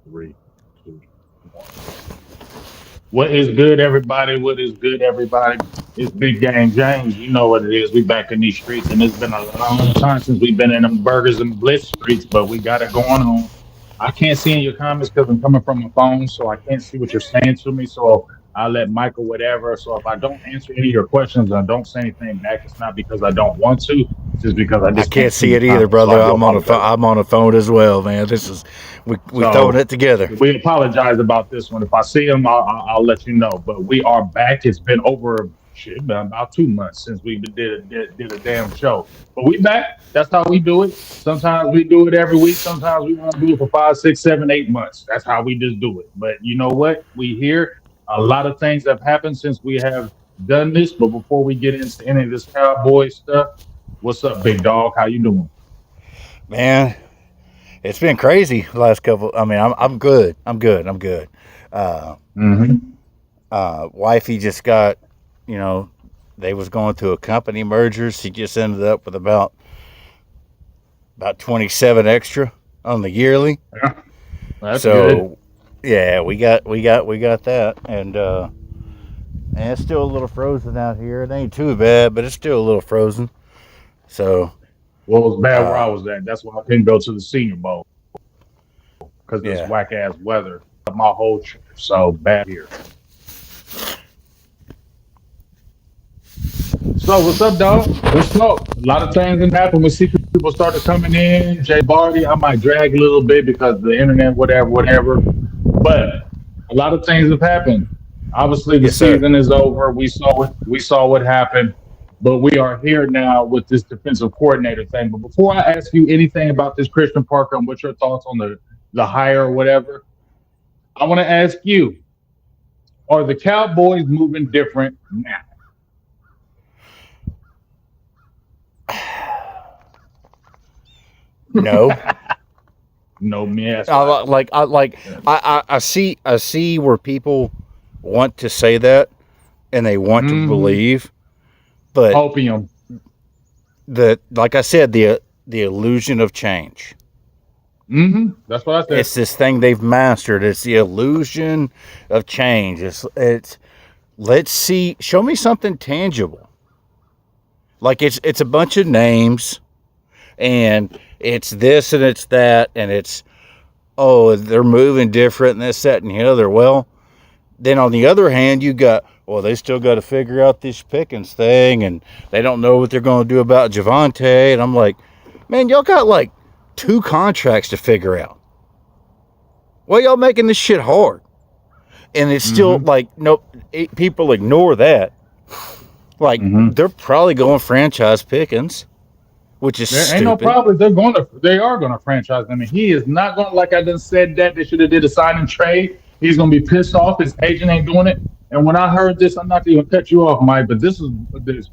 Three, two, one. What is good, everybody? What is good, everybody? It's Big Game James. You know what it is. We back in these streets, and it's been a long time since we've been in them burgers and blitz streets, but we got it going on. I can't see in your comments because I'm coming from my phone, so I can't see what you're saying to me. So I'll let Michael whatever. So if I don't answer any of your questions and don't say anything back, it's not because I don't want to. It's just because I I just can't can't see see your it either, comments. So brother. I do I'm on a phone. apologize. I'm on a phone as well, man. This is we throwing So it together. we apologize about this one. If I see him, I'll let you know. But we are back. It's been over shit, been about 2 months since we did a damn show. But we back. That's how we do it. Sometimes we do it every week. Sometimes we won't do it for 5, 6, 7, 8 months. That's how we just do it. But you know what? We here. A lot of things have happened since we have done this. But before we get into any of this cowboy stuff, what's up, big dog? How you doing? Man, it's been crazy the last couple. I mean, I'm good. I'm good. I'm good. Uh, Mm-hmm. Wifey just got, you know, they was going through a company merger. She just ended up with about 27 extra on the yearly. Yeah, that's good. So yeah, we got that, and it's still a little frozen out here. It ain't too bad, but it's still a little frozen. So What was bad where I uh, was at? That's why I couldn't go to the Senior Bowl because this yeah. whack ass weather. My whole trip so bad here. So what's up, dog? Let's talk. A lot of things have happened. We see people started coming in. Jay Barty, I might drag a little bit because the internet, whatever, whatever. But a lot of things have happened. Obviously, the Yes, sir. season is over. We saw what happened, but we are here now with this defensive coordinator thing. But before I ask you anything about this Christian Parker and what your thoughts on the hire or whatever, I want to ask you: are the Cowboys moving different now? No. No, man, that's what I thought. Yeah. I see where people want to say that and they want to Mm-hmm. believe, but Opium. the like I said, the illusion of change. Mm-hmm. That's what I said. It's this thing they've mastered. It's the illusion of change. It's let's see, show me something tangible. Like it's a bunch of names and it's this and it's that and it's oh they're moving different and this that and the other. Well, then on the other hand, you got well they still got to figure out this Pickens thing and they don't know what they're going to do about Javante. And I'm like, man, y'all got like 2 contracts to figure out. Well, y'all making this shit hard, and it's still Mm-hmm. like no people ignore that. Like Mm-hmm. they're probably going franchise Pickens, which is There ain't no stupid. problem. They are gonna franchise him. And he is not gonna, like I just said that they should have did a sign and trade. He's gonna be pissed off. His agent ain't doing it. And when I heard this, I'm not gonna cut you off, Mike, but this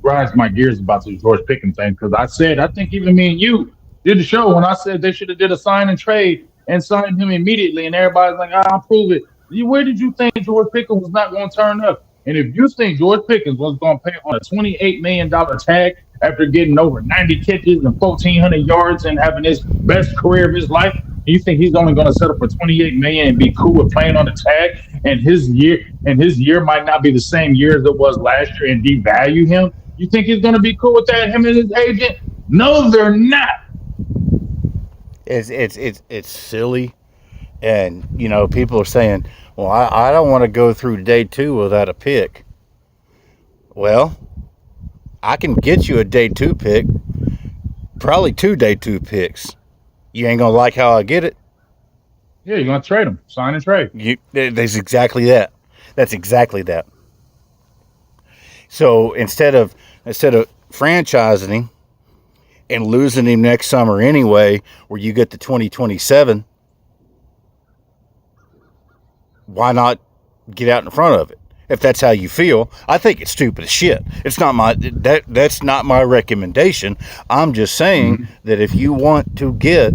grinds my gears about this George Pickens thing because I said I think even me and you did the show when I said they should have did a sign and trade and signed him immediately, and everybody's like, "I'll prove it." Where did you think George Pickens was not going to turn up? And if you think George Pickens was going to pay on a $28 million tag after getting over 90 catches and 1,400 yards and having his best career of his life, you think he's only going to settle for 28 million and be cool with playing on the tag? And his year might not be the same year as it was last year and devalue him. You think he's going to be cool with that? Him and his agent? No, they're not. It's silly, and people are saying, "Well, I don't want to go through day 2 without a pick." Well, I can get you a day 2 pick, probably 2 day 2 picks. You ain't gonna like how I get it. Yeah, you're going to trade him, sign and trade. That's exactly that. That's exactly that. So instead of franchising him and losing him next summer anyway, where you get the 2027, why not get out in front of it? If that's how you feel, I think it's stupid as shit. It's not that's not my recommendation. I'm just saying Mm-hmm. that if you want to get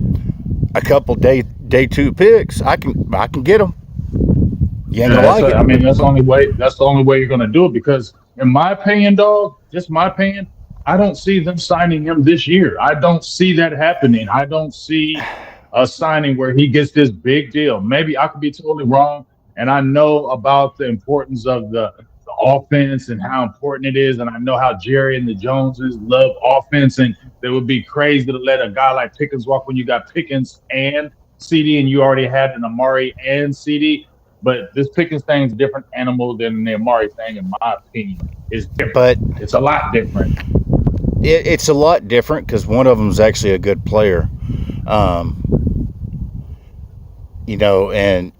a couple day 2 picks, I can get them. You ain't Yeah, gonna like it. I mean, that's the only way. That's the only way you're going to do it because, in my opinion, dog, just my opinion, I don't see them signing him this year. I don't see that happening. I don't see. a signing where he gets this big deal. Maybe I could be totally wrong, and I know about the importance of the offense and how important it is, and I know how Jerry and the Joneses love offense, and they would be crazy to let a guy like Pickens walk when you got Pickens and CD, and you already had an Amari and CD. But this Pickens thing is a different animal than the Amari thing, in my opinion. It's different. But It's a lot different. it's a lot different because one of them is actually a good player. Um, and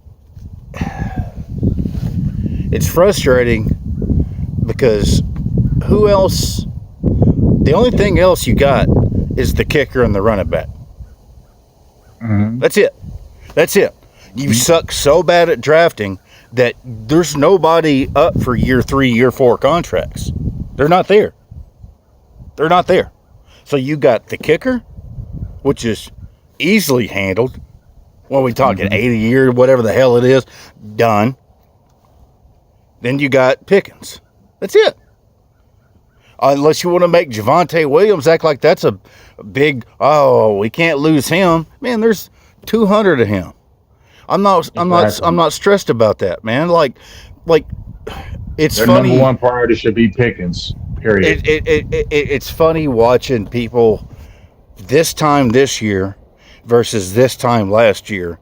it's frustrating because who else? The only thing else you got is the kicker and the running back. Mm-hmm. That's it. That's it. You suck so bad at drafting that there's nobody up for year 3, year 4 contracts. They're not there. They're not there. So you got the kicker, which is easily handled. What are we talking, 80 a year, whatever the hell it is, done. Then you got Pickens. That's it. Unless you want to make Javonte Williams act like that's a big, we can't lose him. Man, there's 200 of him. I'm not stressed about that, man. Like it's Their funny. number one priority should be Pickens. Period. It's funny watching people this time this year versus this time last year.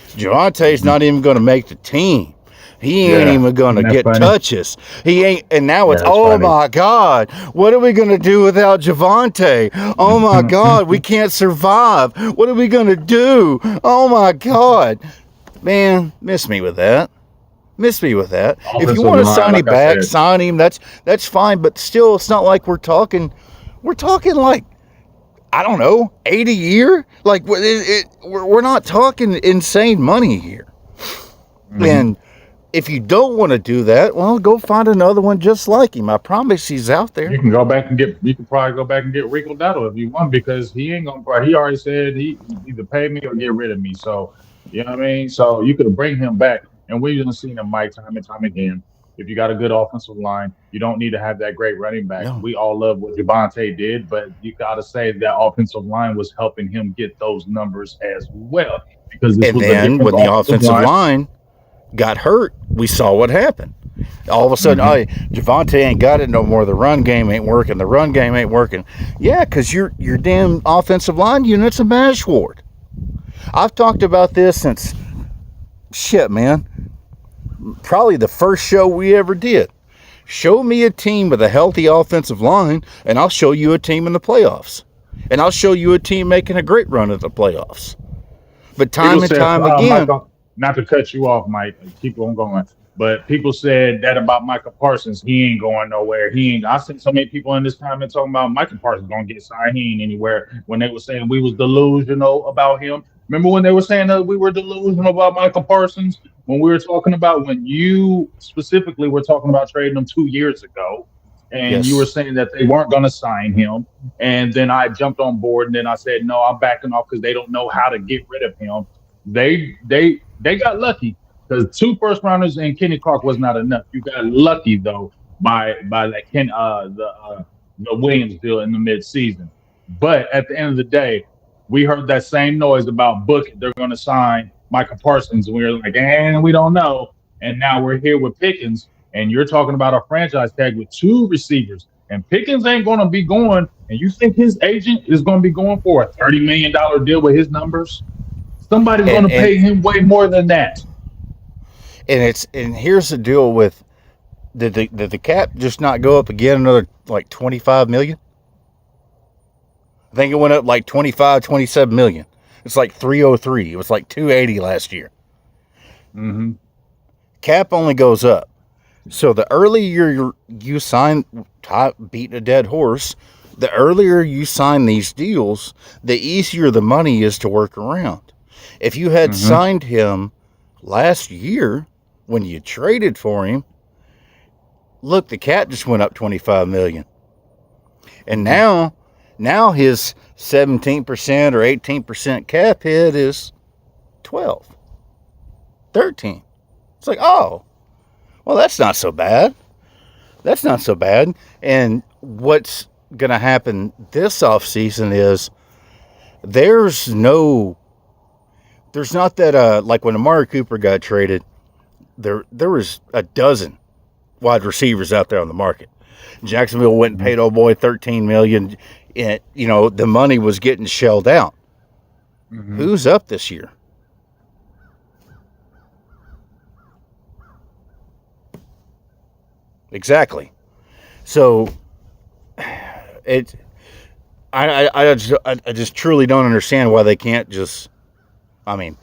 Javonte's not even going to make the team. He ain't even going to get touches. He ain't, and now it's, my God, what are we going to do without Javonte? Oh my God, we can't survive. What are we going to do? Oh my God. Man, miss me with that. Miss me with that. If you want to sign him back, sign him. That's fine. But still, it's not like we're talking like, I don't know, 80 a year. Like we're not talking insane money here. Mm-hmm. And if you don't want to do that, well, go find another one just like him. I promise he's out there. You can go back and get. You can probably go back and get Rico Dotto if you want, because he ain't gonna. He already said he either pay me or get rid of me. So you know what I mean. So you could bring him back, and we've just seen him, Mike, time and time again. If you got a good offensive line, you don't need to have that great running back. No. We all love what Javonte did, but you got to say that offensive line was helping him get those numbers as well. Because this and then when the offensive line got hurt, we saw what happened. All of a sudden, Javonte ain't got it no more. The run game ain't working. The run game ain't working. Yeah, because your damn offensive line unit's a mash ward. I've talked about this since, man, probably the first show we ever did. Show me a team with a healthy offensive line, and I'll show you a team in the playoffs. And I'll show you a team making a great run at the playoffs. But time and time again... Not to cut you off, Mike, keep on going. But people said that about Micah Parsons. He ain't going nowhere. I seen so many people in this comment talking about Micah Parsons going to get signed. He ain't anywhere. When they were saying we was delusional about him. Remember when they were saying that we were delusional about Micah Parsons? When we were talking about, when you specifically were talking about trading him 2 years ago, and you were saying that they weren't going to sign him. And then I jumped on board, and then I said, no, I'm backing off because they don't know how to get rid of him. They got lucky, because 2 first rounders and Kenny Clark was not enough. You got lucky though by that the Williams deal in the midseason. But at the end of the day, we heard that same noise about they're going to sign Micah Parsons, and we were like, we don't know. And now we're here with Pickens, and you're talking about a franchise tag with 2 receivers, and Pickens ain't going to be going. And you think his agent is going to be going for a $30 million deal with his numbers? Somebody's going to pay him way more than that. And here's the deal with did the cap just not go up again another like 25 million? I think it went up like 25, 27 million. It's like 303. It was like 280 last year. Mm-hmm. Cap only goes up. So the earlier you sign, beating a dead horse, the earlier you sign these deals, the easier the money is to work around. If you had signed him last year when you traded for him, look, the cap just went up 25 million. And now his 17% or 18% cap hit is 12, 13. It's like, well, that's not so bad. That's not so bad. And what's going to happen this offseason is there's no There's not that like when Amari Cooper got traded, there was a dozen wide receivers out there on the market. Jacksonville went and paid old boy $13 million. And, the money was getting shelled out. Mm-hmm. Who's up this year? Exactly. So I just truly don't understand why they can't just. I mean,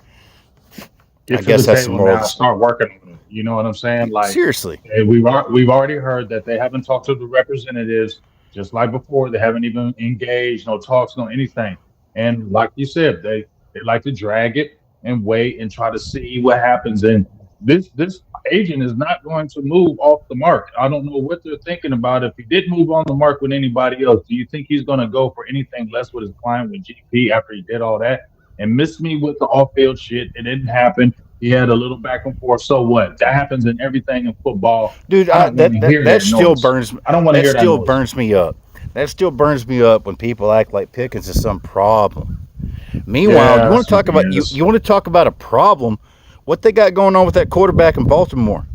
I guess that's some more. Start working on it. You know what I'm saying? Like seriously, we've already heard that they haven't talked to the representatives. Just like before, they haven't even engaged, no talks, no anything. And like you said, they like to drag it and wait and try to see what happens. And this agent is not going to move off the mark. I don't know what they're thinking about. If he did move on the mark with anybody else, do you think he's going to go for anything less with his client with GP after he did all that? And missed me with the off-field shit. It didn't happen. He had a little back and forth. So what? That happens in everything in football. Dude, that still burns. I don't want to hear that. That still burns me up. That still burns me up when people act like Pickens is some problem. Meanwhile, you want to talk about you want to talk about a problem? What they got going on with that quarterback in Baltimore?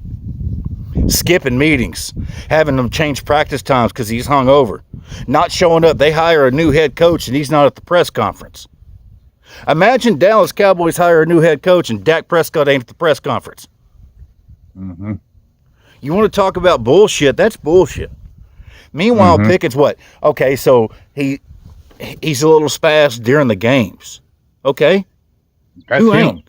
Skipping meetings, having them change practice times because he's hungover, not showing up. They hire a new head coach and he's not at the press conference. Imagine Dallas Cowboys hire a new head coach and Dak Prescott ain't at the press conference. Mm-hmm. You want to talk about bullshit? That's bullshit. Meanwhile, Pickens, what? Okay, so he's a little spaz during the games. Okay? Who ain't?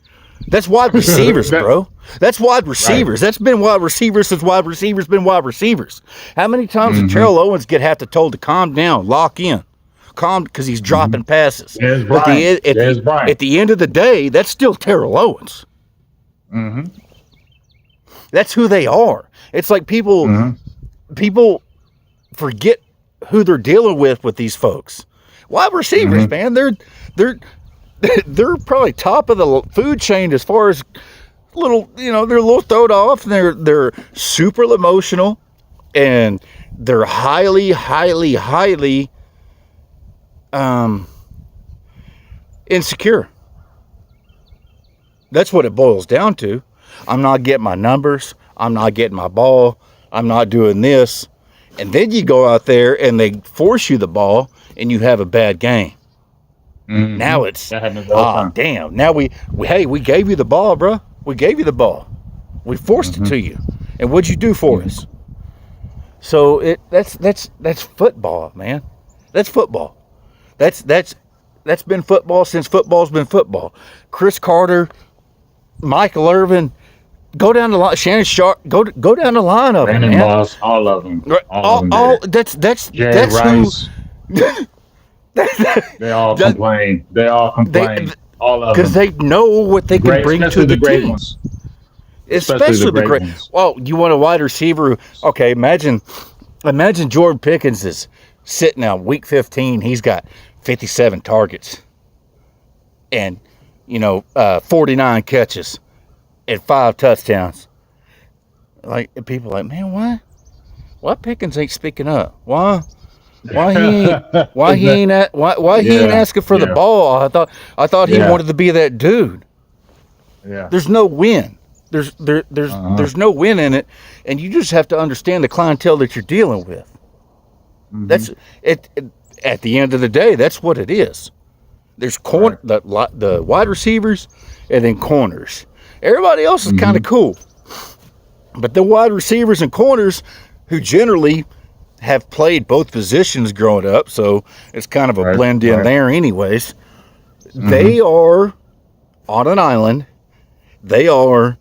That's wide receivers, bro. That's wide receivers. Right. That's been wide receivers since wide receivers been wide receivers. How many times did Terrell Owens have to told to calm down, lock in? Calm, because he's dropping passes. At the end of the day, that's still Terrell Owens. Mm-hmm. That's who they are. It's like people forget who they're dealing with these folks. Wide receivers, man, they're probably top of the food chain as far as they're a little throwed off, and they're super emotional, and they're highly insecure. That's what it boils down to. I'm not getting my numbers. I'm not getting my ball. I'm not doing this. And then you go out there and they force you the ball and you have a bad game. Mm-hmm. Now it's, damn. Now we gave you the ball, bro. We gave you the ball. We forced it to you. And what'd you do for us? So that's football, man. That's football. That's been football since football's been football. Chris Carter, Michael Irvin, go down the line. Shannon Sharp, go down the line of them, man. Moss, all of them. That's Rice. Who. They all complain. All of them. Because they know what they can bring to the team. Ones. Especially the great ones. Well, you want a wide receiver. Okay, imagine George Pickens is sitting out week 15. He's got 57 targets and 49 catches and 5 touchdowns. Like, people are like, man, why Pickens ain't speaking up? Why he ain't asking for the ball? I thought he wanted to be that dude. Yeah. There's no win. There's no win in it, and you just have to understand the clientele that you're dealing with. Mm-hmm. That's it. At the end of the day, that's what it is. There's the wide receivers, and then corners. Everybody else is kind of cool, but the wide receivers and corners, who generally have played both positions growing up, so it's kind of a blend in there anyways. They are on an island. They are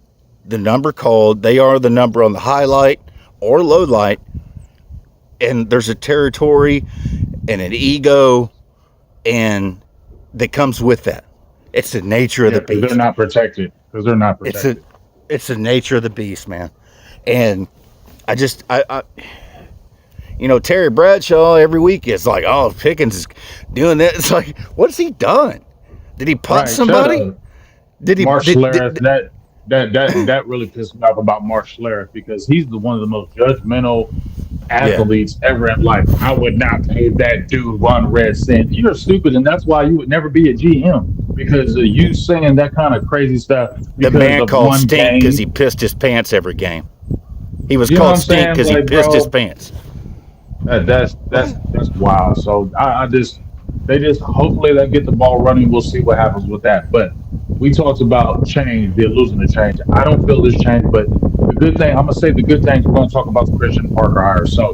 the number called. They are the number on the highlight or low light, and there's a territory and an ego and that comes with that. It's the nature of the beast. They're not protected. Because they're not protected. It's the nature of the beast, man. And I Terry Bradshaw every week is like, oh, Pickens is doing that. It's like, what's he done? Did he punch somebody? Did he? Mark Schlereth, that really pissed me off about Mark Schlereth, because he's one of the most judgmental athletes ever in life. I would not pay that dude 1 red cent. You're stupid, and that's why you would never be a GM because of you saying that kind of crazy stuff The because man of called one stink because game. he pissed his pants every game. He was You know what called I'm stink saying? because he Like, pissed his bro, pants. that's wild. So I just they just hopefully they get the ball running. We'll see what happens with that. But we talked about change, the illusion of change. I don't feel this change, but the good thing I'm gonna say the good things we're gonna talk about the Christian Parker hire. So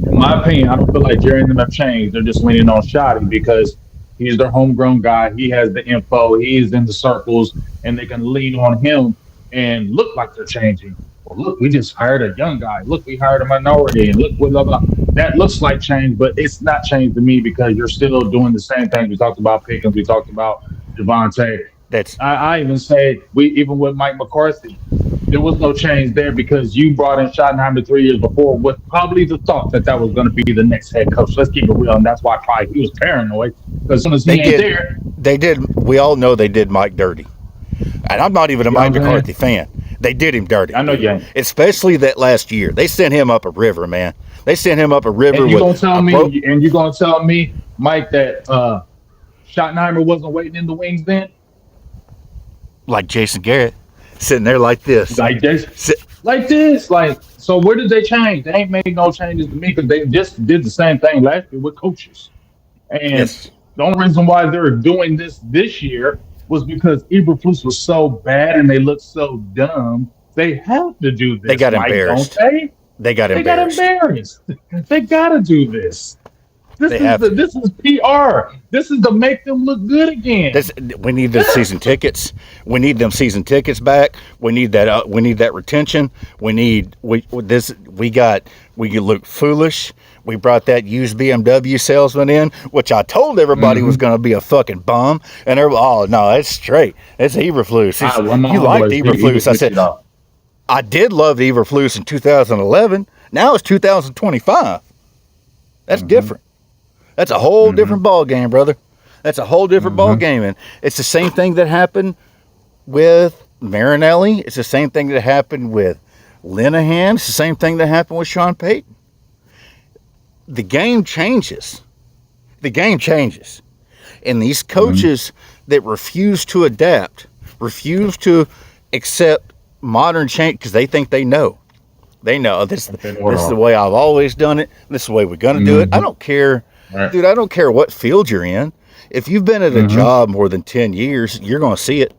in my opinion, I don't feel like Jerry and them have changed. They're just leaning on Shoddy because he's their homegrown guy. He has the info. He's in the circles, and they can lean on him and look like they're changing. Well, look, we just hired a young guy. Look, we hired a minority, and look what blah, blah. That looks like change, but it's not change to me because you're still doing the same thing. We talked about Pickens. We talked about Javante. That's I even say we even with Mike McCarthy, there was no change there because you brought in Schottenheimer 3 years before with probably the thought that that was going to be the next head coach. Let's keep it real, and that's why probably he was paranoid because as soon as they he ain't did. there, They did. We all know they did Mike dirty, and I'm not even a you know Mike what I'm McCarthy saying? fan. They did him dirty, I know dude. you ain't. Especially that last year. They sent him up a river, man. They sent him up a river And you with gonna tell a me, broke, and you gonna tell me, Mike, that Schottenheimer wasn't waiting in the wings then, like Jason Garrett, sitting there like this. like this, Sit, like this, like so. Where did they change? They ain't made no changes to me because they just did the same thing last year with coaches. And yes, the only reason why they're doing this year was because Eberflus was so bad and they looked so dumb. They have to do they this, got Mike, don't embarrassed. they? They got They got embarrassed. embarrassed. They got to do this. They have to. This is PR. This is to make them look good again. This, we need the season tickets. We need them season tickets back. We need that. We need that retention. We this. We look foolish. We brought that used BMW salesman in, which I told everybody was Mm-hmm. going to be a fucking bum. And they're, oh no, it's straight. It's Eberflus. One of my You liked homeboys, he was Eberflus. I with said you though. I did love Eberflus in 2011. Now it's 2025. That's Mm-hmm. different. That's a whole Mm-hmm. different ball game, brother. That's a whole different ball Mm-hmm. game, and it's the same thing that happened with Marinelli. It's the same thing that happened with Linehan. It's the same thing that happened with Sean Payton. The game changes. The game changes, and these Mm-hmm. coaches that refuse to adapt, refuse to accept modern change because they think they know. They know this. Okay, hold This is the on. way I've always done it. This is the way we're gonna do it. I Mm-hmm. don't care. Right. Dude, I don't care what field you're in. If you've been at a Mm-hmm. job more than 10 years, you're going to see it.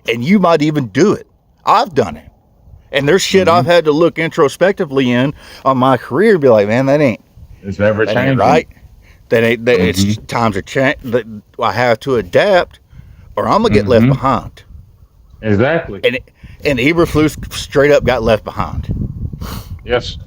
And you might even do it. I've done it. And there's shit I've Mm-hmm. had to look introspectively in on my career and be like, man, It's ever that ain't changing. right. That it's Mm-hmm. times are that I have to adapt or I'm going to get left Mm-hmm. behind. Exactly. And Eberflus straight up got left behind. Yes.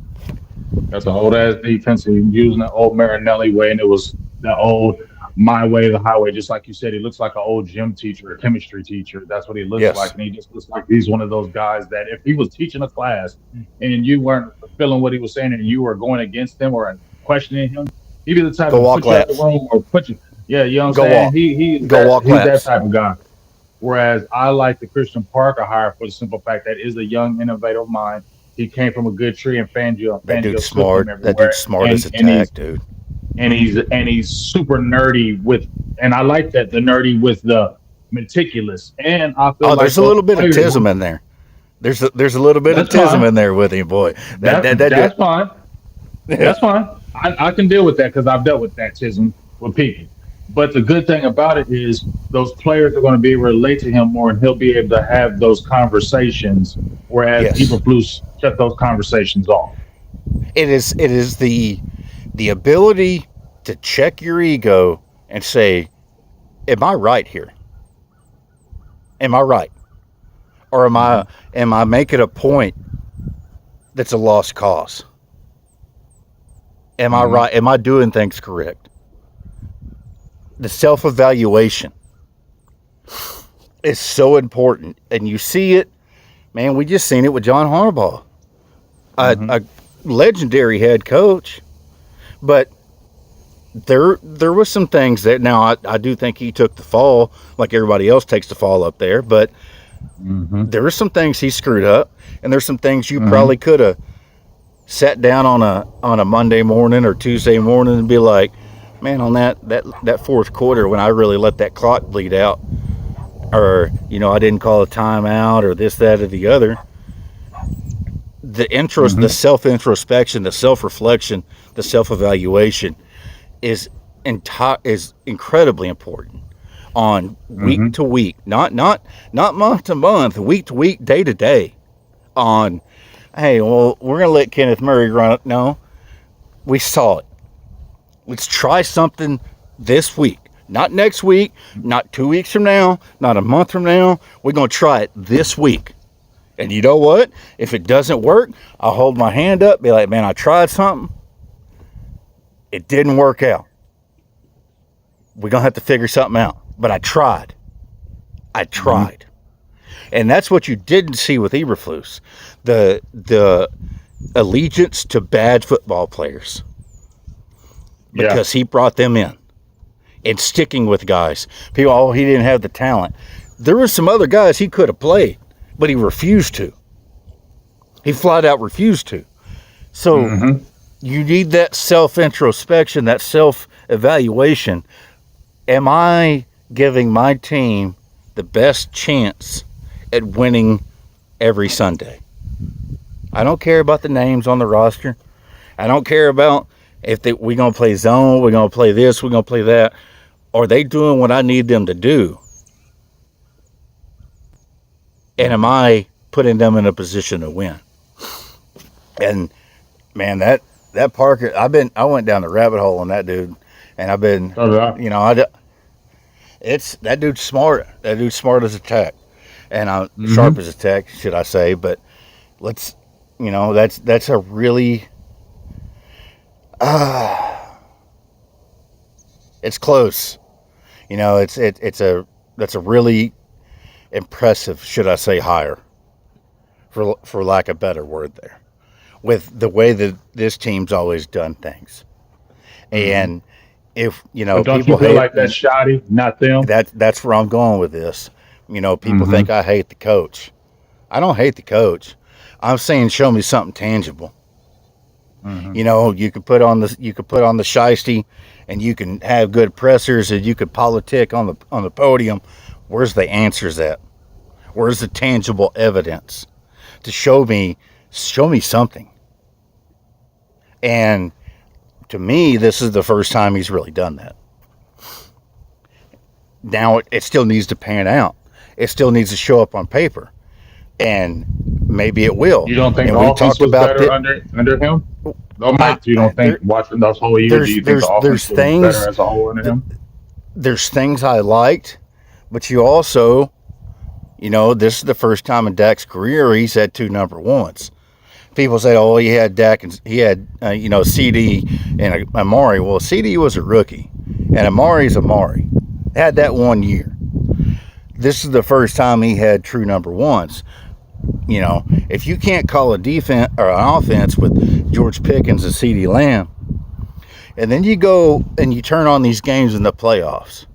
That's an old ass defense. He using the old Marinelli way, and it was the old my way, the highway. Just like you said, he looks like an old gym teacher, a chemistry teacher. That's what he looks like, Yes. and he just looks like he's one of those guys that if he was teaching a class and you weren't feeling what he was saying and you were going against him or questioning him, he'd be the type Go to walk put you out the laps. room or put you. Yeah, you know what Go I'm saying. walk. Go That walk he's that laps. type of guy. Whereas I like the Christian Parker hire for the simple fact that is a young, innovative mind. He came from a good tree in Fangio. That Fangio dude's took him smart. That everywhere, dude's smart and as a and tack, dude. he's super nerdy with, and I like that the nerdy with the meticulous. And I feel Oh, like there's a those little bit of players. tism in there. There's a little bit of That's tism fine. in there with him, boy. That's fine. That's fine. I can deal with that because I've dealt with that tism with people. But the good thing about it is those players are going to be able to relate to him more, and he'll be able to have those conversations. Whereas Yes. Eberflus shut those conversations off. It is the ability to check your ego and say, am I right here? Am I right? Or am I making a point that's a lost cause? Am I Mm-hmm. right? Am I doing things correct? The self-evaluation is so important. And you see it, man, we just seen it with John Harbaugh. Mm-hmm. A legendary head coach, but there was some things that now I do think he took the fall like everybody else takes the fall up there, but Mm-hmm. there were some things he screwed up, and there's some things you Mm-hmm. probably could have sat down on a Monday morning or Tuesday morning and be like, man, on that fourth quarter when I really let that clock bleed out, or I didn't call a timeout or this, that, or the other. The Hmm. self introspection, the self reflection, the self evaluation is is incredibly important on week Hmm. to week, not month to month, week to week, day to day. On, hey, well, we're gonna let Kenneth Murray run it. No, we saw it. Let's try something this week. Not next week, not 2 weeks from now, not a month from now. We're going to try it this week. And you know what? If it doesn't work, I'll hold my hand up, be like, man, I tried something. It didn't work out. We're going to have to figure something out. But I tried. I Hmm. tried. And that's what you didn't see with Eberflus. The allegiance to bad football players, Yeah. because he brought them in. And sticking with guys. People, oh, he didn't have the talent. There were some other guys he could have played, but he refused to. He flat out refused to. So Hmm. you need that self introspection, that self evaluation. Am I giving my team the best chance at winning every Sunday? I don't care about the names on the roster. I don't care about if we're going to play zone, we're going to play this, we're going to play that. Are they doing what I need them to do? And am I putting them in a position to win? And man, that Parker, I went down the rabbit hole on that dude, and I've been, So did I. you know, I it's that dude's smart. That dude's smart as a tack, and sharp Hmm. as a tack, should I say? But let's, that's a really, it's close. It's a that's a really impressive, should I say, hire, for lack of a better word there, with the way that this team's always done things. Hmm. And if But don't you people feel hate, like that's shoddy, not them? that's where I'm going with this. People Hmm. think I hate the coach. I don't hate the coach. I'm saying show me something tangible. Hmm. You could put on the shiesty, and you can have good pressers, and you could politic on the podium. Where's the answers at? Where's the tangible evidence to show me something? And to me, this is the first time he's really done that. Now it still needs to pan out. It still needs to show up on paper, and maybe it will. You don't think And the we offense talked was about better that. under him? No, Mike, you don't think There, watching this whole year? Do there's you think the offense there's was better things as a whole under him? there's things I liked, but you also, this is the first time in Dak's career he's had two number ones. People say, oh, he had Dak and he had CD and Amari. Well, CD was a rookie, and Amari's Amari. Had that 1 year. This is the first time he had true number ones. If you can't call a defense or an offense with George Pickens and CD Lamb, and then you go and you turn on these games in the playoffs,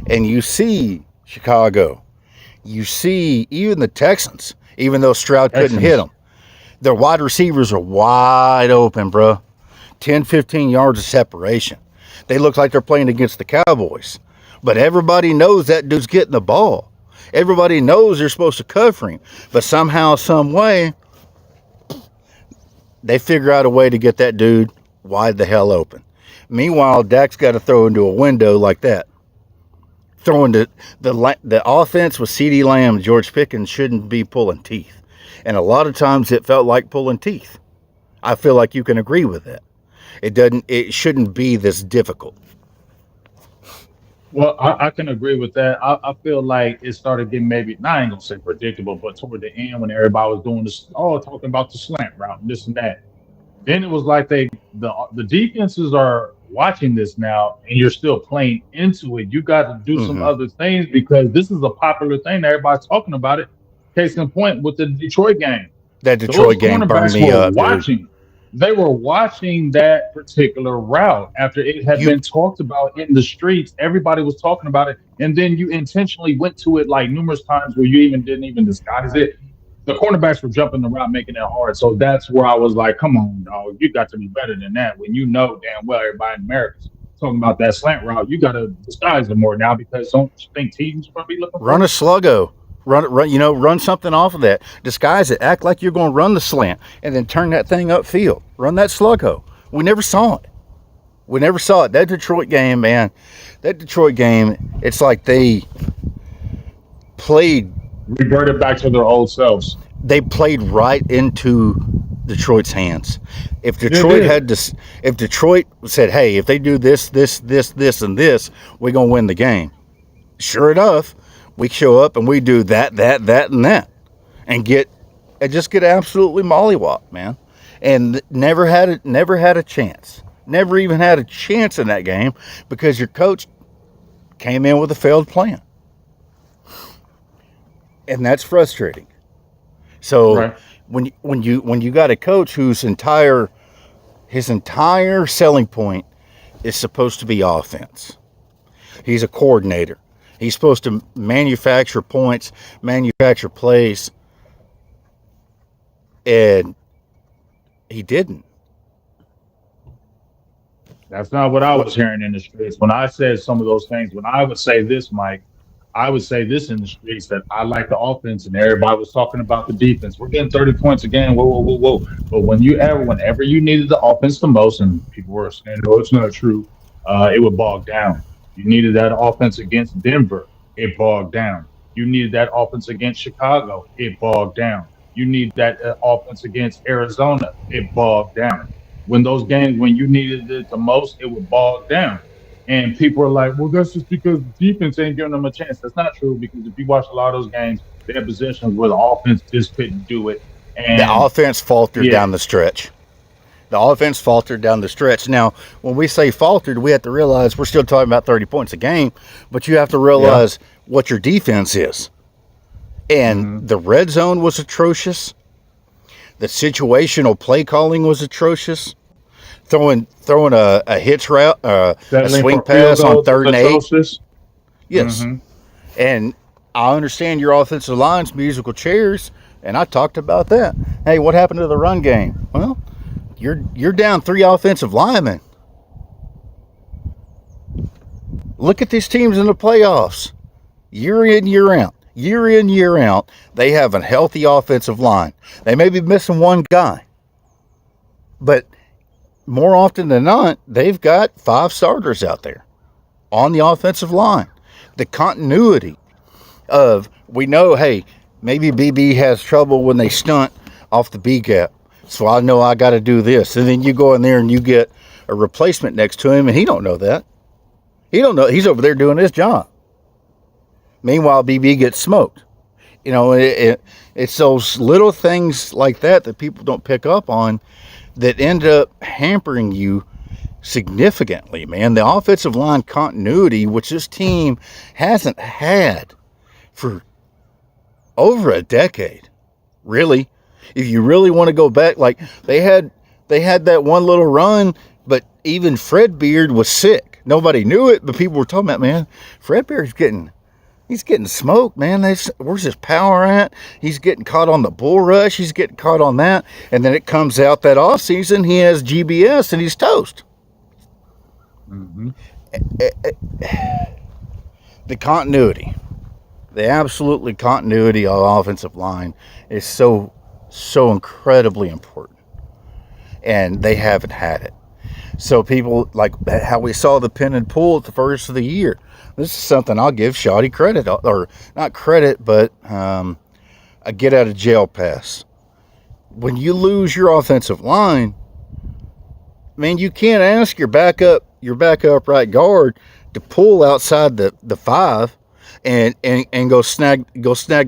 and you see Chicago, you see even the Texans, even though Stroud couldn't hit Texans. them, their wide receivers are wide open, bro. 10, 15 yards of separation. They look like they're playing against the Cowboys. But everybody knows that dude's getting the ball. Everybody knows they're supposed to cover him. But somehow, some way, they figure out a way to get that dude wide the hell open. Meanwhile, Dak's got to throw into a window like that. Throwing the offense with CeeDee Lamb and George Pickens shouldn't be pulling teeth. And a lot of times it felt like pulling teeth. I feel like you can agree with that. It shouldn't be this difficult. Well, I can agree with that. I feel like it started getting maybe, not I ain't gonna say predictable, but toward the end when everybody was doing this, oh, talking about the slant route and this and that. Then it was like the defenses are watching this now, and you're still playing into it. You got to do some Mm-hmm. other things because this is a popular thing. Everybody's talking about it. Case in point with the Detroit game, That those Detroit game burned cornerbacks me were up, dude. watching. They were watching that particular route after it had You been talked about in the streets. Everybody was talking about it, and then you intentionally went to it like numerous times where you even didn't even disguise it. the cornerbacks were jumping around, making it hard. So that's where I was like, come on, dog, you got to be better than that. When you know damn well everybody in America's talking about that slant route, you got to disguise it more now because don't you think teams going to be looking Run for a it? sluggo. Run something off of that. Disguise it. Act like you're going to run the slant and then turn that thing upfield. Run that sluggo. We never saw it. We never saw it. That Detroit game, man, it's like played Reverted back to their old selves. they played right into Detroit's hands. If They Detroit did. if Detroit said, "Hey, if they do this, and this, we're gonna win the game," sure enough, we show up and we do that, and that, and just get absolutely mollywopped, man. And never had a chance. Never even had a chance in that game because your coach came in with a failed plan, and that's frustrating. So Right. when you got a coach his entire selling point is supposed to be offense. He's a coordinator. He's supposed to manufacture points, manufacture plays, and he didn't. That's not what I What? was hearing in the streets. When I said some of those things, when I would say this, Mike, I would say this in the streets that I like the offense and everybody was talking about the defense. We're getting 30 points a game. Whoa, whoa, whoa, whoa. But whenever you needed the offense the most, and people were saying, no, it's not true, it would bog down. You needed that offense against Denver, it bogged down. You needed that offense against Chicago, it bogged down. You need that offense against Arizona, it bogged down. When those games, when you needed it the most, it would bog down. And people are like, well, that's just because the defense ain't giving them a chance. That's not true because if you watch a lot of those games, they had positions where the offense just couldn't do it. The And offense faltered yeah, down the stretch. The offense faltered down the stretch. Now, when we say faltered, we have to realize we're still talking about 30 points a game, but you have to yeah, realize what your defense is. And hmm, the red zone was atrocious. The situational play calling was atrocious. Throwing a hitch route, a settling swing for field pass on goals was 3rd and 8. atrocious. Yes. Hmm. And I understand your offensive line's musical chairs, and I talked about that. Hey, what happened to the run game? Well, you're down 3 offensive linemen. Look at these teams in the playoffs. Year in, year out. Year in, year out, they have a healthy offensive line. They may be missing one guy, but more often than not, they've got 5 starters out there on the offensive line. The continuity of, we know, hey, maybe BB has trouble when they stunt off the B gap. So I know I got to do this. And then you go in there and you get a replacement next to him, and he don't know that. He don't know. He's over there doing his job. Meanwhile, BB gets smoked. It's those little things like that people don't pick up on that end up hampering you significantly, man. The offensive line continuity, which this team hasn't had for over a decade, really. If you really want to go back, like they had that one little run, but even Fred Beard was sick. Nobody knew it, but people were talking about, man, Fred Beard's he's getting smoked, man. Where's his power at? He's getting caught on the bull rush. He's getting caught on that. And then it comes out that off season, he has GBS and he's toast. Hmm. The continuity, the absolutely continuity of offensive line is so incredibly important. And they haven't had it. So people, like how we saw the pin and pull at the first of the year. This is something I'll give Shoddy credit, or not credit, but a get out of jail pass. When you lose your offensive line, man, you can't ask your backup right guard to pull outside the 5 and go snag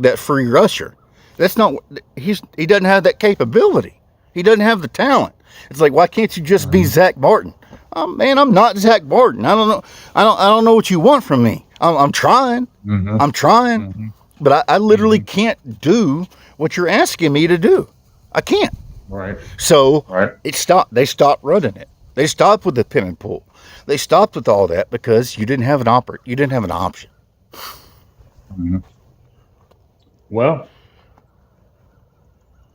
that free rusher. That's not, he doesn't have that capability. He doesn't have the talent. It's like, why can't you just be Zach Martin? Man, I'm not Zach Martin. I don't know. I don't know what you want from me. I'm trying. Hmm. I'm trying, Hmm. but I literally Hmm. can't do what you're asking me to do. I can't. Right. So Right. it stopped. They stopped running it. They stopped with the pin and pull. They stopped with all that because you didn't have You didn't have an option. Hmm. Well,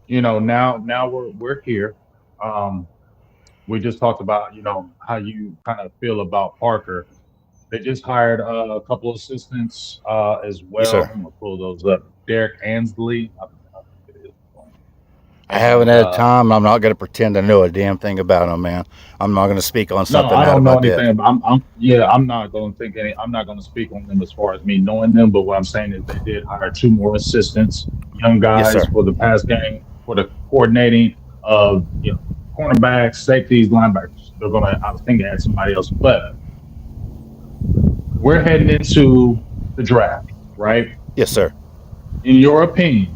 Now we're here. Um, we just talked about, how you kind of feel about Parker. They just hired a couple of assistants as Yes, well. sir. I'm gonna pull those up. Derek Ansley, I think it is. I haven't And had time. I'm not going to pretend I know a damn thing about them, man. I'm not going to speak on no, something I out of don't my know anything depth. about. Yeah, I'm not going to think any. I'm not going to speak on them as far as me knowing them. But what I'm saying is they did hire two more assistants, young Yes, guys sir. for the pass game, for the coordinating of cornerbacks, safeties, linebackers. They're going to, I think, add somebody else. But we're heading into the draft, right? Yes, sir. In your opinion,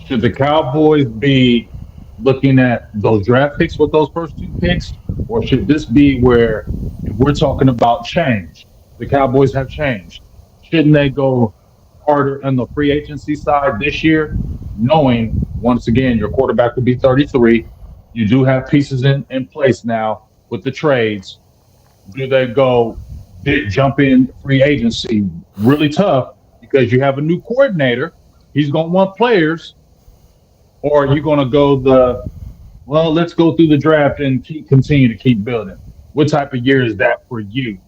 should the Cowboys be looking at those draft picks with those first two picks, or should this be where, if we're talking about change, the Cowboys have changed? Shouldn't they go harder on the free agency side this year, knowing once again your quarterback will be 33? You do have pieces in place now with the trades. Do they go jump in free agency really tough because you have a new coordinator? He's going to want players, or are you going to go well, let's go through the draft and continue to keep building? What type of year is that for you,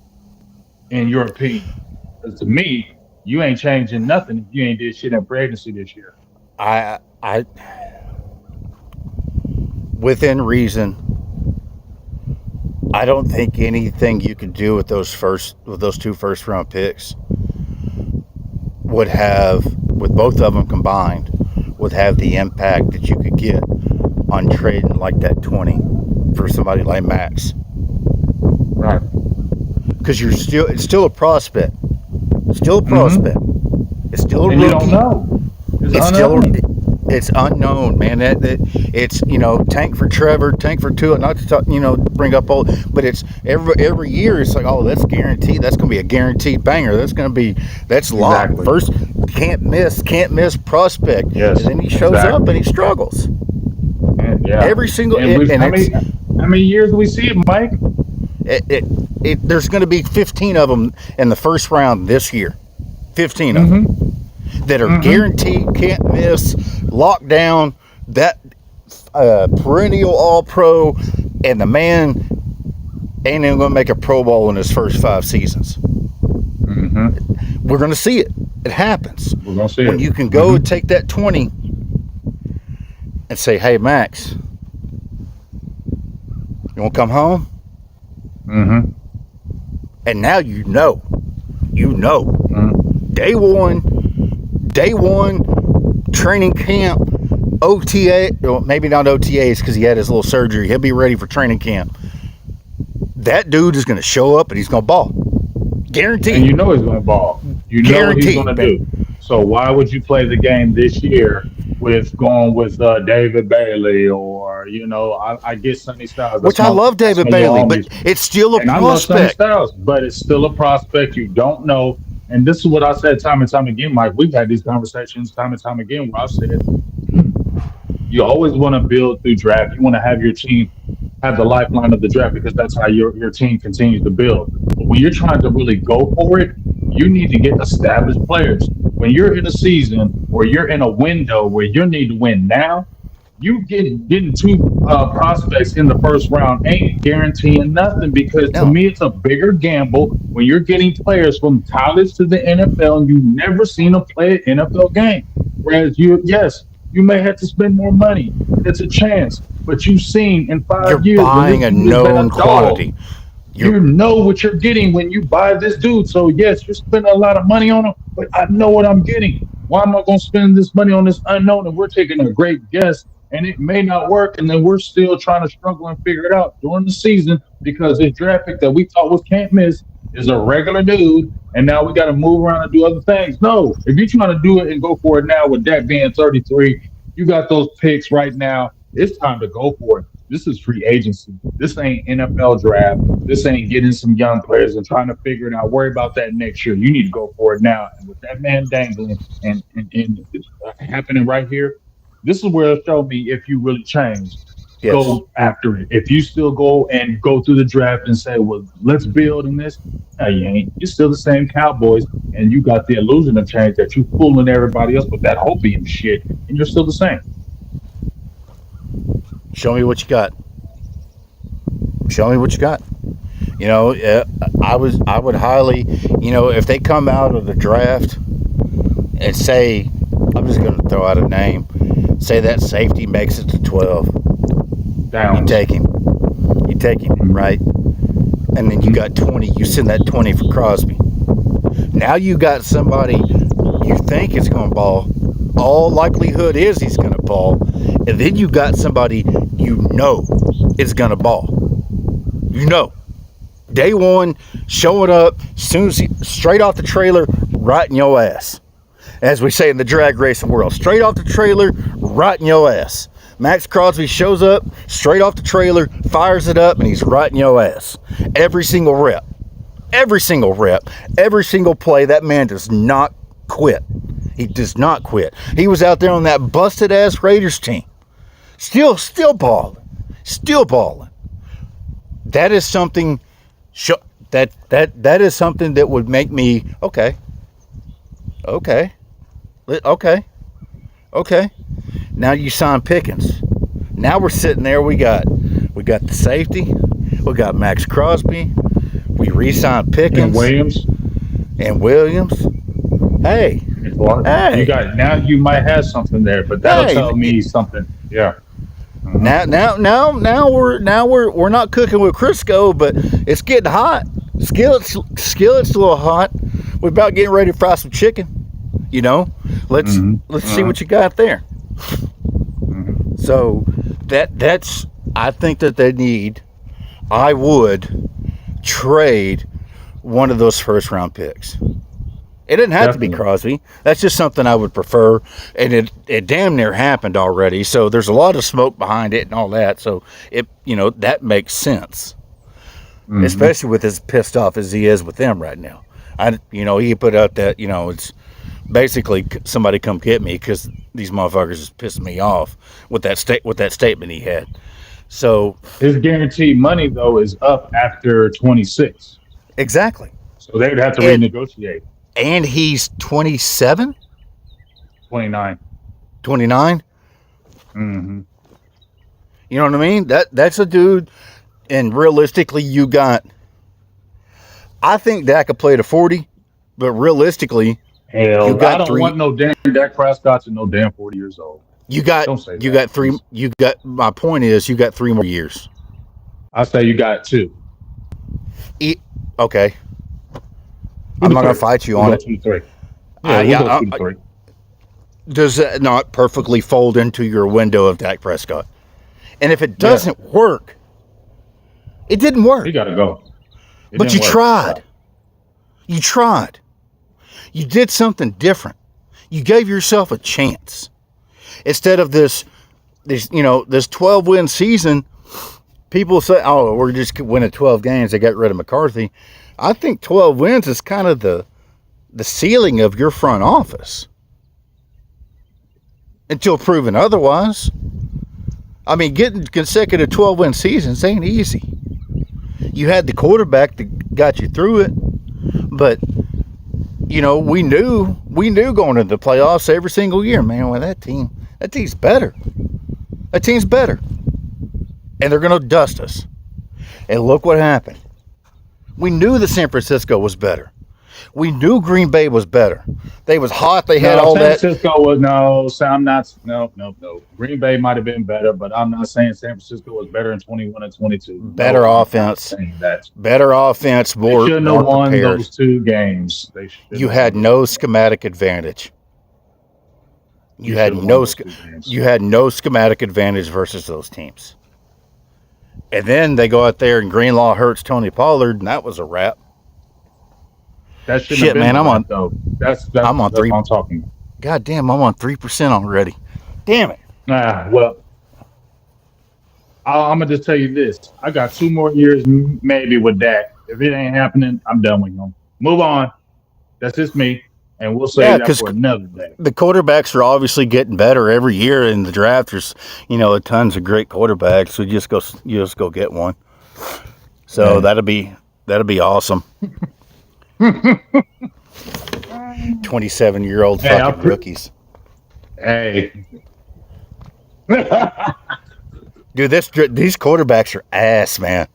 in your opinion? Because to me, you ain't changing nothing if you ain't did shit in free agency this year. I, within reason, I don't think anything you can do with those two first round picks would have, with both of them combined, would have the impact that you could get on trading like that 20 for somebody like Max. Right. Because it's still a prospect. Still a Mm-hmm. prospect. It's still a And you don't rookie. know. It's It's still unknown. it's unknown, man. That it's tank for Trevor, tank for Tua. Not to talk, bring up all, but it's every year. It's like, oh, that's guaranteed. That's gonna be a guaranteed banger. That's locked. Exactly. First, can't miss prospect, and Yes. then he shows up Exactly. and he struggles And yeah. every single. And we've And it's how many years do we see it, Mike? it, it, there's going to be 15 of them in the first round this year. 15 of them Mm-hmm. that are Mm-hmm. guaranteed, can't miss, locked down. That perennial All Pro, and the man ain't even going to make a Pro Bowl in his first 5 seasons. Mm-hmm. We're going to see it. It happens We're gonna see when it. you can go and Mm-hmm. take that 20 and say, "Hey, Max, you want to come home?" Mm-hmm. And now you know, Mm-hmm. day one, training camp, OTA, well, maybe not OTAs because he had his little surgery. He'll be ready for training camp. That dude is going to show up and he's going to ball. And Guaranteed. you know he's going to ball. You know what he's going to Guaranteed, man. do. So why would you play the game this year with going with David Bailey, or I get Sonny Styles. Which I love That's David one of your Bailey, but homies, it's still a and I love Sonny prospect. Styles, but it's still a prospect. You don't know, and this is what I said time and time again, Mike. We've had these conversations time and time again where I've said you always want to build through draft. You want to have your team have the lifeline of the draft because that's how your team continues to build. But when you're trying to really go for it, you need to get established players. When you're in a season or you're in a window where you need to win now, you getting two prospects in the first round ain't guaranteeing nothing, because to No, me it's a bigger gamble when you're getting players from college to the NFL and you've never seen them play an NFL game. Whereas yes, you may have to spend more money. It's a chance, but you've seen in you're 5 years when this buying a dude has been a known dog. quantity. You're You know what you're getting when you buy this dude. So yes, you're spending a lot of money on him, but I know what I'm getting. Why am I going to spend this money on this unknown? And we're taking a great guess, and it may not work, and then we're still trying to struggle and figure it out during the season because this draft pick that we thought was can't miss is a regular dude, and now we got to move around and do other things. No, if you're trying to do it and go for it now with that being 33, you got those picks right now. It's time to go for it. This is free agency. This ain't NFL draft. This ain't getting some young players and trying to figure it out. Worry about that next year. You need to go for it now. And with that man dangling and it's happening right here, this is where it'll show me if you really change. yes. Go after it. If you still go and go through the draft and say, well, let's build in this, no, you ain't. You're still the same Cowboys, and you got the illusion of change that you fooling everybody else with that hopium shit, and you're still the same. Show me what you got. Show me what you got. You know, I would highly, you know, if they come out of the draft and say, I'm just going to throw out a name, say that safety makes it to 12. Down. You take him. You take him, right? And then you got 20. You send that 20 for Crosby. Now you got somebody you think is going to ball. All likelihood is he's going to ball. And then you got somebody you know is going to ball. You know. Day one, showing up, soon as straight off the trailer, right in your ass. As we say in the drag racing world, straight off the trailer, right in your ass. Max Crosby shows up, straight off the trailer, fires it up, and he's right in your ass. Every single rep. Every single rep. Every single play, that man does not quit. He does not quit. He was out there on that busted-ass Raiders team. Still balling. Still balling. That is something... That is something that would make me okay. Now you sign Pickens. Now we're sitting there. We got the safety. We got Max Crosby. We re-signed Pickens and Williams. Hey, you got now. You might have something there, but that'll tell me something. Yeah. Now we're not cooking with Crisco, but it's getting hot. Skillet's a little hot. We're about getting ready to fry some chicken. You know, let's see what you got there. So that's I think that they need. I would trade one of those first round picks. It didn't have to be Crosby. That's just something I would prefer. And it damn near happened already. So there's a lot of smoke behind it and all that. So that makes sense. Especially with as pissed off as he is with them right now. He put out that, it's basically somebody come get me because these motherfuckers is pissing me off with that statement he had. So his guaranteed money though is up after 26. Exactly. So they would have to renegotiate. And he's 27? 29. 29? Mm-hmm. You know what I mean? That's a dude, and realistically, I think Dak could play to 40, but realistically, I don't want no damn Dak Prescott to no damn 40 years old. My point is, you got 3 more years. I say you got 2. Okay. I'm not going to fight you on it. 2-3. Yeah, 2-3. Does that not perfectly fold into your window of Dak Prescott? And if it doesn't work, it didn't work. You got to go. But you tried. You tried. You did something different. You gave yourself a chance. Instead of this 12-win season, people say, oh, we're just winning 12 games. They got rid of McCarthy. I think 12 wins is kind of the ceiling of your front office. Until proven otherwise. I mean, getting consecutive 12-win seasons ain't easy. You had the quarterback that got you through it. But, we knew going into the playoffs every single year, man, well, that team's better. That team's better. And they're going to dust us. And look what happened. We knew that San Francisco was better. We knew Green Bay was better. They was hot. They had all that. San Francisco was no. Green Bay might have been better, but I'm not saying San Francisco was better in 21 and 22. Better offense. Better offense. More. They shouldn't have won those 2 games. You had no schematic advantage. You had no schematic advantage versus those teams. And then they go out there and Greenlaw hurts Tony Pollard, and that was a wrap. That shouldn't have been man, I'm on. I'm on 3. I'm talking. God damn, I'm on 3% already. Damn it. Well, I'm gonna just tell you this: I got 2 more years, maybe with Dak. If it ain't happening, I'm done with him. Move on. That's just me. And we'll say that for another day. The quarterbacks are obviously getting better every year in the draft. There's, tons of great quarterbacks. So you just go get one. So that'll be awesome. 27-year-old fucking rookies. Hey. Dude, these quarterbacks are ass, man.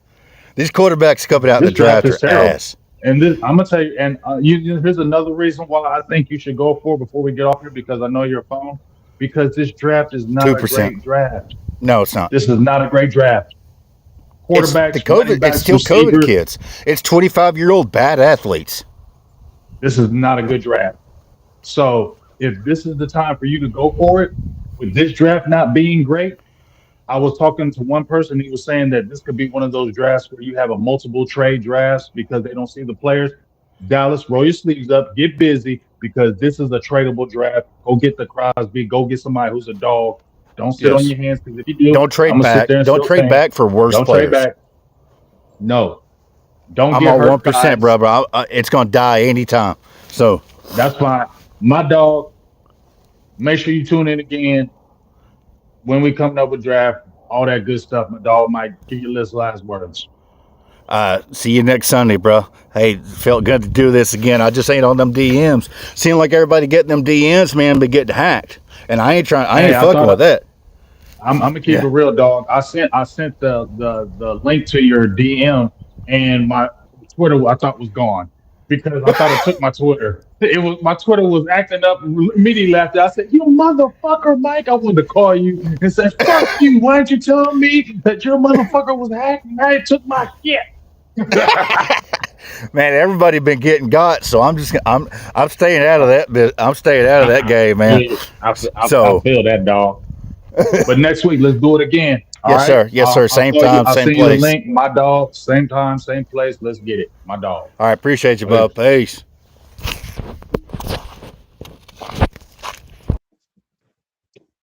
These quarterbacks coming out in the draft is are terrible. ass. And this, I'm gonna tell you, and here's another reason why I think you should go for it before we get off here, because I know your phone. Because this draft is not a 2%. great draft. No, it's not. This is not a great draft. Quarterbacks, running backs, it's still receivers. COVID kids. It's 25-year-old bad athletes. This is not a good draft. So if this is the time for you to go for it, with this draft not being great, I was talking to one person. He was saying that this could be one of those drafts where you have a multiple trade drafts because they don't see the players. Dallas, roll your sleeves up, get busy, because this is a tradable draft. Go get the Crosby. Go get somebody who's a dog. Don't sit on your hands, because if you do, don't trade I'm gonna back. sit there and Don't trade back for worse don't players. trade back. No, don't. I'm get on hurt, 1%, guys. brother. It's gonna die anytime. So That's fine. My dog. Make sure you tune in again when we coming up with draft. All that good stuff. My dog might give you his last words. see you next Sunday, bro. Hey, felt good to do this again. I just ain't on them DMs. Seemed like everybody getting them DMs, man, but getting hacked. And I ain't fucking with that. I'm gonna keep it real, dog. I sent the link to your DM, and my Twitter I thought was gone, because I thought it took my Twitter. It was my Twitter was acting up immediately after. I said, "You motherfucker, Mike!" I wanted to call you and say, "Fuck you! Why didn't you tell me that your motherfucker was hacking? I took my shit." Man, everybody been getting got, so I'm staying out of that bit. I'm staying out of that game, man. I feel that, dog. But next week, let's do it again. Yes, sir. Yes, sir. Same time, same place. I'll send you the link. My dog, same time, same place. Let's get it. My dog. All right. Appreciate you, bub. Peace.